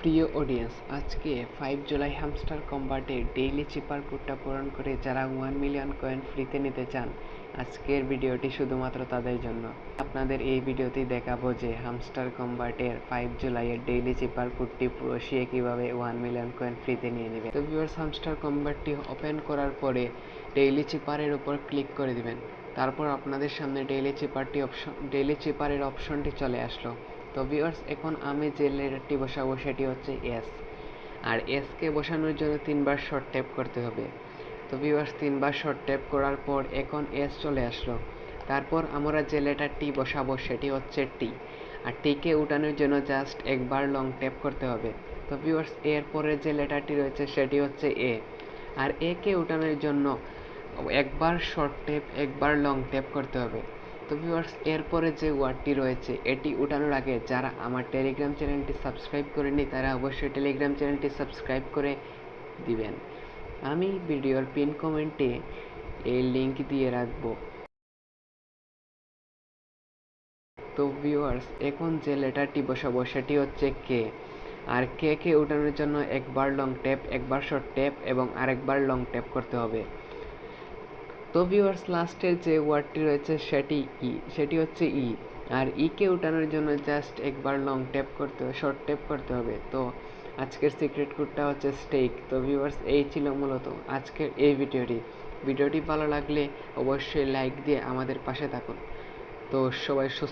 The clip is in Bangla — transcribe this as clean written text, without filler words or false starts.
প্রিয় অডিয়েন্স, আজকে 5 জুলাই হ্যামস্টার কম্বাটের ডেইলি চিপার কোডটা পূরণ করে যারা 1 মিলিয়ন কয়েন ফ্রিতে নিতে চান, আজকের ভিডিওটি শুধুমাত্র তাদের জন্য। আপনাদের এই ভিডিওতেই দেখাবো যে হ্যামস্টার কম্বাটের 5 জুলাইয়ের ডেইলি চিপার কোডটি বসিয়ে কীভাবে 1 মিলিয়ন কয়েন ফ্রিতে নিয়ে নেবে। তো ভিউয়ার্স, হ্যামস্টার কম্বাটটি ওপেন করার পরে ডেইলি চিপারের উপর ক্লিক করে দিবেন। তারপর আপনাদের সামনে ডেইলি চিপারের অপশনটি চলে আসলো। তো ভিউয়ার্স, এখন আমি যে লেটারটি বসাবো সেটি হচ্ছে এস, আর এসকে বসানোর জন্য 3বার শর্ট ট্যাপ করতে হবে। তো ভিউয়ার্স, 3বার শর্ট ট্যাপ করার পর এখন এস চলে আসলো। তারপর আমরা যে লেটারটি বসাবো সেটি হচ্ছে টি, আর টিকে উঠানোর জন্য জাস্ট একবার লং ট্যাপ করতে হবে। তো ভিউয়ার্স, এরপরে যে লেটারটি রয়েছে সেটি হচ্ছে এ, আর একে উঠানোর জন্য একবার শর্ট ট্যাপ একবার লং ট্যাপ করতে হবে। তো ভিউয়ার্স, এরপরে যে ওয়ার্ডটি রয়েছে এটি উঠানোর আগে যারা আমার টেলিগ্রাম চ্যানেলটি সাবস্ক্রাইব করেনি তারা অবশ্যই টেলিগ্রাম চ্যানেলটি সাবস্ক্রাইব করে দিবেন। আমি ভিডিওর পিন কমেন্টে এই লিঙ্ক দিয়ে রাখবো। তো ভিউয়ার্স, এখন যে লেটারটি বসাবো সেটি হচ্ছে কে, আর কে উঠানোর জন্য একবার লং ট্যাপ, একবার শর্ট ট্যাপ এবং আরেকবার লং ট্যাপ করতে হবে। তো ভিউয়ার্স, লাস্টের যে ওয়ার্ডটি রয়েছে সেটি হচ্ছে ই, আর ইকে উঠানোর জন্য জাস্ট একবার লং ট্যাপ করতে হবে, শর্ট ট্যাপ করতে হবে। তো আজকের সিক্রেট কোডটা হচ্ছে স্টেক। তো ভিউয়ার্স, এই ছিল মূলত আজকের এই ভিডিওটি ভালো লাগলে অবশ্যই লাইক দিয়ে আমাদের পাশে থাকুন। তো সবাই সুস্থ